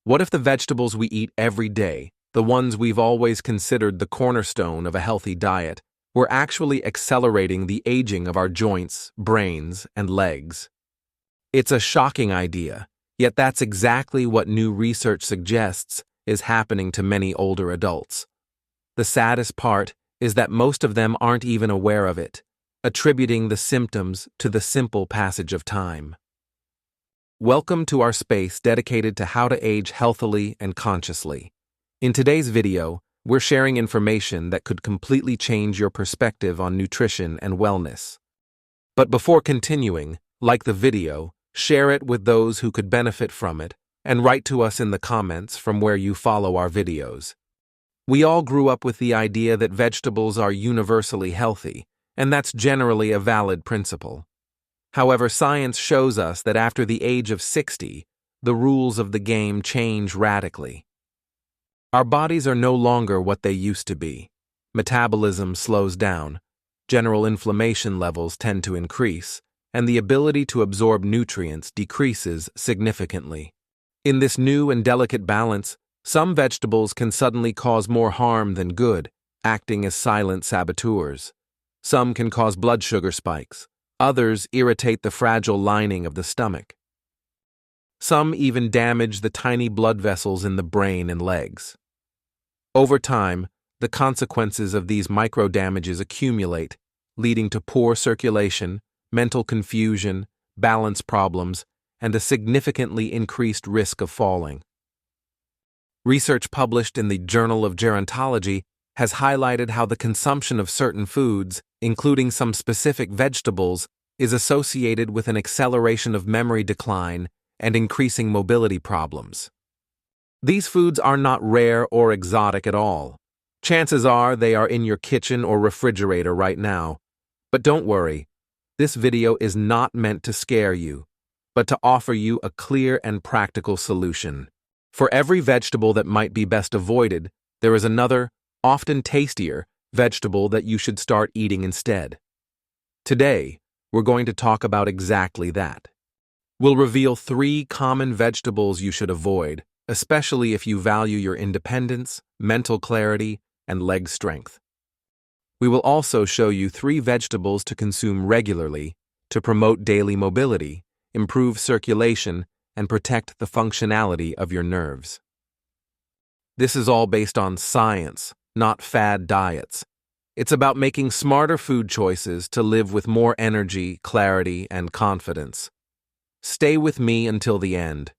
What if the vegetables we eat every day, the ones we've always considered the cornerstone of a healthy diet, were actually accelerating the aging of our joints, brains, and legs? It's a shocking idea, yet that's exactly what new research suggests is happening to many older adults. The saddest part is that most of them aren't even aware of it, attributing the symptoms to the simple passage of time. Welcome to our space dedicated to how to age healthily and consciously. In today's video, we're sharing information that could completely change your perspective on nutrition and wellness. But before continuing, like the video, share it with those who could benefit from it, and write to us in the comments from where you follow our videos. We all grew up with the idea that vegetables are universally healthy, and that's generally a valid principle. However, science shows us that after the age of 60, the rules of the game change radically. Our bodies are no longer what they used to be. Metabolism slows down, general inflammation levels tend to increase, and the ability to absorb nutrients decreases significantly. In this new and delicate balance, some vegetables can suddenly cause more harm than good, acting as silent saboteurs. Some can cause blood sugar spikes. Others irritate the fragile lining of the stomach. Some even damage the tiny blood vessels in the brain and legs. Over time, the consequences of these micro-damages accumulate, leading to poor circulation, mental confusion, balance problems, and a significantly increased risk of falling. Research published in the Journal of Gerontology has highlighted how the consumption of certain foods, including some specific vegetables, is associated with an acceleration of memory decline and increasing mobility problems. These foods are not rare or exotic at all. Chances are they are in your kitchen or refrigerator right now. But don't worry, this video is not meant to scare you, but to offer you a clear and practical solution. For every vegetable that might be best avoided, there is another, often tastier, vegetable that you should start eating instead. Today, we're going to talk about exactly that. We'll reveal 3 common vegetables you should avoid, especially if you value your independence, mental clarity, and leg strength. We will also show you 3 vegetables to consume regularly to promote daily mobility, improve circulation, and protect the functionality of your nerves. This is all based on science, not fad diets. It's about making smarter food choices to live with more energy, clarity, and confidence. Stay with me until the end.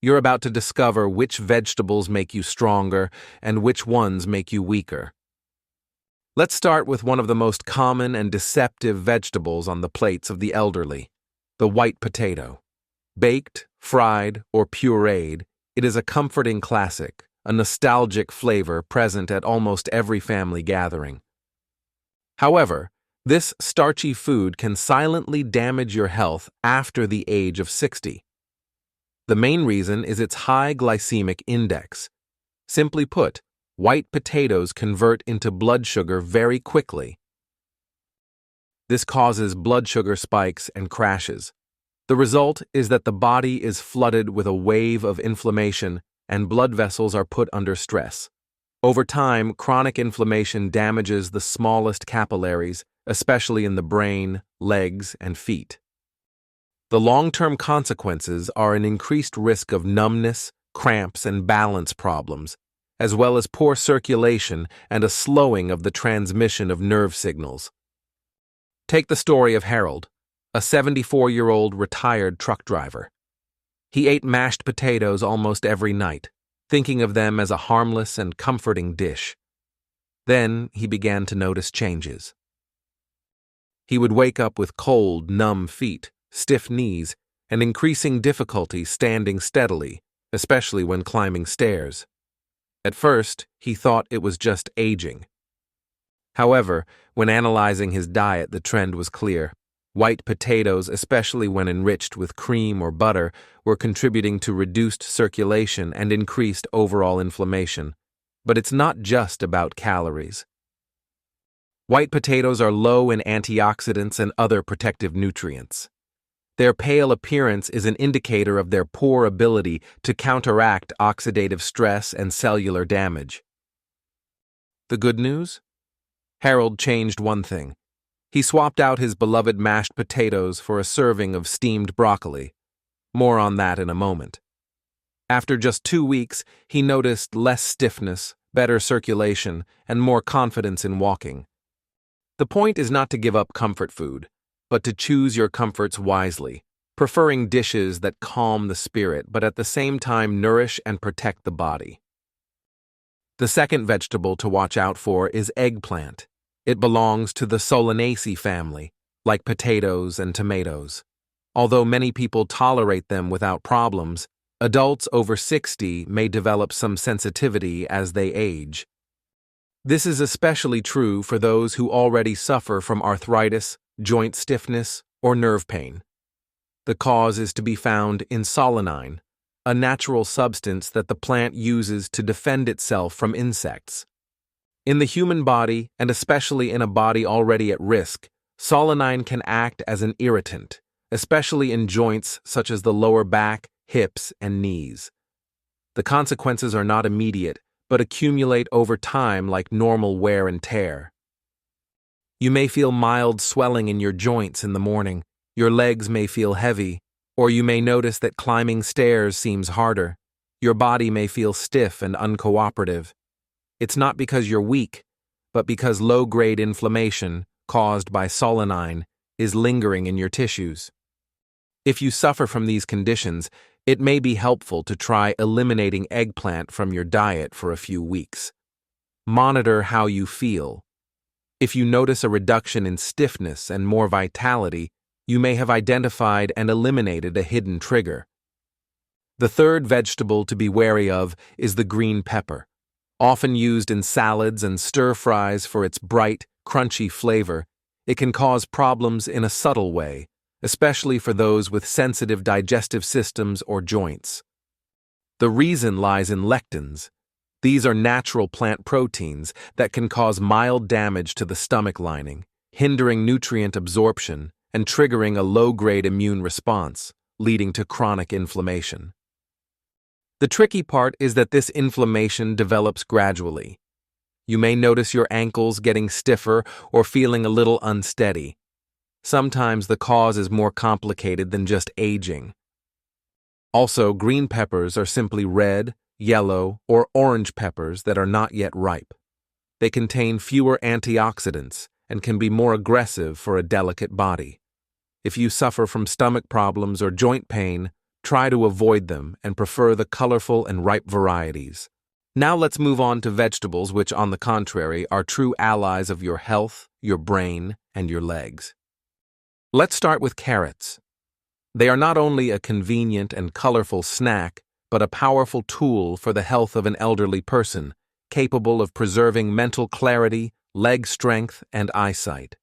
You're about to discover which vegetables make you stronger and which ones make you weaker. Let's start with one of the most common and deceptive vegetables on the plates of the elderly, the white potato. Baked, fried, or pureed, it is a comforting classic, a nostalgic flavor present at almost every family gathering. However, this starchy food can silently damage your health after the age of 60. The main reason is its high glycemic index. Simply put, white potatoes convert into blood sugar very quickly. This causes blood sugar spikes and crashes. The result is that the body is flooded with a wave of inflammation and blood vessels are put under stress. Over time, chronic inflammation damages the smallest capillaries, especially in the brain, legs, and feet. The long-term consequences are an increased risk of numbness, cramps, and balance problems, as well as poor circulation and a slowing of the transmission of nerve signals. Take the story of Harold, a 74-year-old retired truck driver. He ate mashed potatoes almost every night, thinking of them as a harmless and comforting dish. Then he began to notice changes. He would wake up with cold, numb feet, stiff knees, and increasing difficulty standing steadily, especially when climbing stairs. At first, he thought it was just aging. However, when analyzing his diet, the trend was clear. White potatoes, especially when enriched with cream or butter, were contributing to reduced circulation and increased overall inflammation. But it's not just about calories. White potatoes are low in antioxidants and other protective nutrients. Their pale appearance is an indicator of their poor ability to counteract oxidative stress and cellular damage. The good news? Harold changed one thing. He swapped out his beloved mashed potatoes for a serving of steamed broccoli. More on that in a moment. After just 2 weeks, he noticed less stiffness, better circulation, and more confidence in walking. The point is not to give up comfort food, but to choose your comforts wisely, preferring dishes that calm the spirit but at the same time nourish and protect the body. The second vegetable to watch out for is eggplant. It belongs to the Solanaceae family, like potatoes and tomatoes. Although many people tolerate them without problems, adults over 60 may develop some sensitivity as they age. This is especially true for those who already suffer from arthritis, joint stiffness, or nerve pain. The cause is to be found in solanine, a natural substance that the plant uses to defend itself from insects. In the human body, and especially in a body already at risk, solanine can act as an irritant, especially in joints such as the lower back, hips, and knees. The consequences are not immediate, but accumulate over time like normal wear and tear. You may feel mild swelling in your joints in the morning, your legs may feel heavy, or you may notice that climbing stairs seems harder. Your body may feel stiff and uncooperative. It's not because you're weak, but because low-grade inflammation, caused by solanine, is lingering in your tissues. If you suffer from these conditions, it may be helpful to try eliminating eggplant from your diet for a few weeks. Monitor how you feel. If you notice a reduction in stiffness and more vitality, you may have identified and eliminated a hidden trigger. The third vegetable to be wary of is the green pepper. Often used in salads and stir-fries for its bright, crunchy flavor, it can cause problems in a subtle way, especially for those with sensitive digestive systems or joints. The reason lies in lectins. These are natural plant proteins that can cause mild damage to the stomach lining, hindering nutrient absorption and triggering a low-grade immune response, leading to chronic inflammation. The tricky part is that this inflammation develops gradually. You may notice your ankles getting stiffer or feeling a little unsteady. Sometimes the cause is more complicated than just aging. Also, green peppers are simply red, yellow, or orange peppers that are not yet ripe. They contain fewer antioxidants and can be more aggressive for a delicate body. If you suffer from stomach problems or joint pain, try to avoid them and prefer the colorful and ripe varieties. Now let's move on to vegetables which, on the contrary, are true allies of your health, your brain, and your legs. Let's start with carrots. They are not only a convenient and colorful snack, but a powerful tool for the health of an elderly person, capable of preserving mental clarity, leg strength, and eyesight.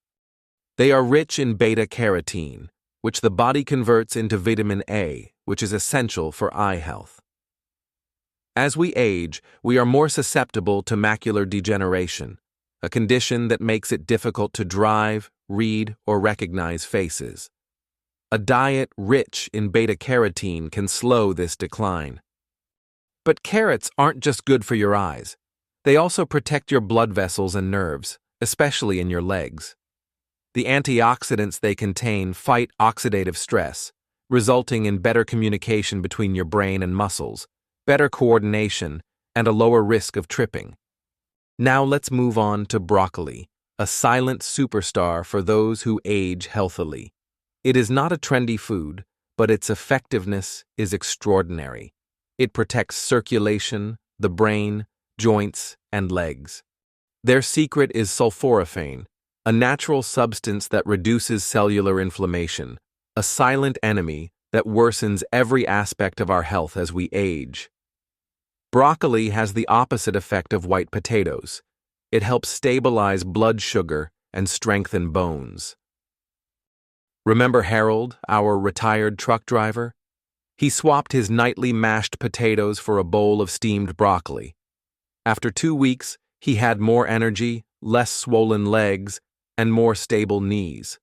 They are rich in beta-carotene, which the body converts into vitamin A, which is essential for eye health. As we age, we are more susceptible to macular degeneration, a condition that makes it difficult to drive, read, or recognize faces. A diet rich in beta-carotene can slow this decline. But carrots aren't just good for your eyes. They also protect your blood vessels and nerves, especially in your legs. The antioxidants they contain fight oxidative stress, resulting in better communication between your brain and muscles, better coordination, and a lower risk of tripping. Now let's move on to broccoli, a silent superstar for those who age healthily. It is not a trendy food, but its effectiveness is extraordinary. It protects circulation, the brain, joints, and legs. Their secret is sulforaphane, a natural substance that reduces cellular inflammation, a silent enemy that worsens every aspect of our health as we age. Broccoli has the opposite effect of white potatoes. It helps stabilize blood sugar and strengthen bones. Remember Harold, our retired truck driver? He swapped his nightly mashed potatoes for a bowl of steamed broccoli. After 2 weeks, he had more energy, less swollen legs, and more stable knees.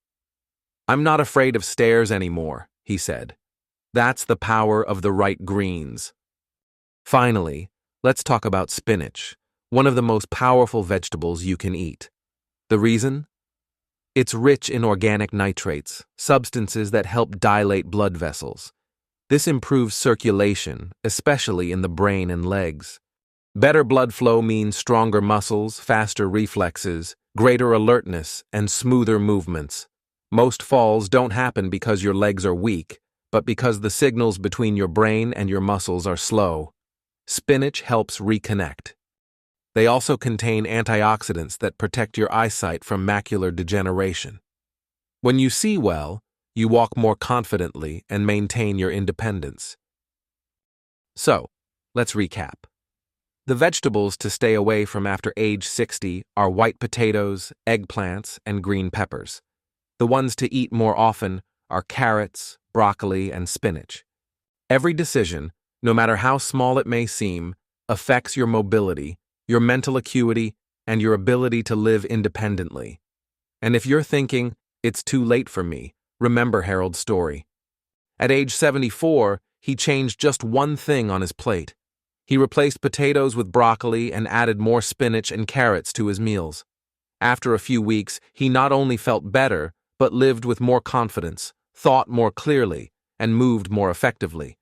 I'm not afraid of stairs anymore, he said. That's the power of the right greens. Finally, let's talk about spinach, one of the most powerful vegetables you can eat. The reason? It's rich in organic nitrates, substances that help dilate blood vessels. This improves circulation, especially in the brain and legs. Better blood flow means stronger muscles, faster reflexes, greater alertness, and smoother movements. Most falls don't happen because your legs are weak, but because the signals between your brain and your muscles are slow. Spinach helps reconnect. They also contain antioxidants that protect your eyesight from macular degeneration. When you see well, you walk more confidently and maintain your independence. So, let's recap. The vegetables to stay away from after age 60 are white potatoes, eggplants, and green peppers. The ones to eat more often are carrots, broccoli, and spinach. Every decision, no matter how small it may seem, affects your mobility, your mental acuity, and your ability to live independently. And if you're thinking, it's too late for me, remember Harold's story. At age 74, he changed just one thing on his plate. He replaced potatoes with broccoli and added more spinach and carrots to his meals. After a few weeks, he not only felt better, but lived with more confidence, thought more clearly, and moved more effectively.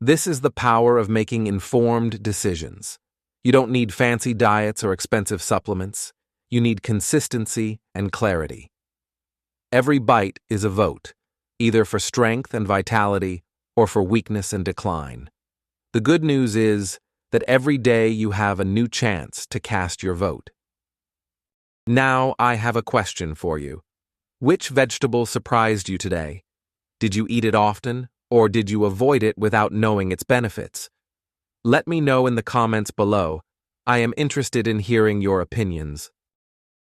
This is the power of making informed decisions. You don't need fancy diets or expensive supplements. You need consistency and clarity. Every bite is a vote, either for strength and vitality or for weakness and decline. The good news is that every day you have a new chance to cast your vote. Now I have a question for you. Which vegetable surprised you today? Did you eat it often, or did you avoid it without knowing its benefits? Let me know in the comments below. I am interested in hearing your opinions.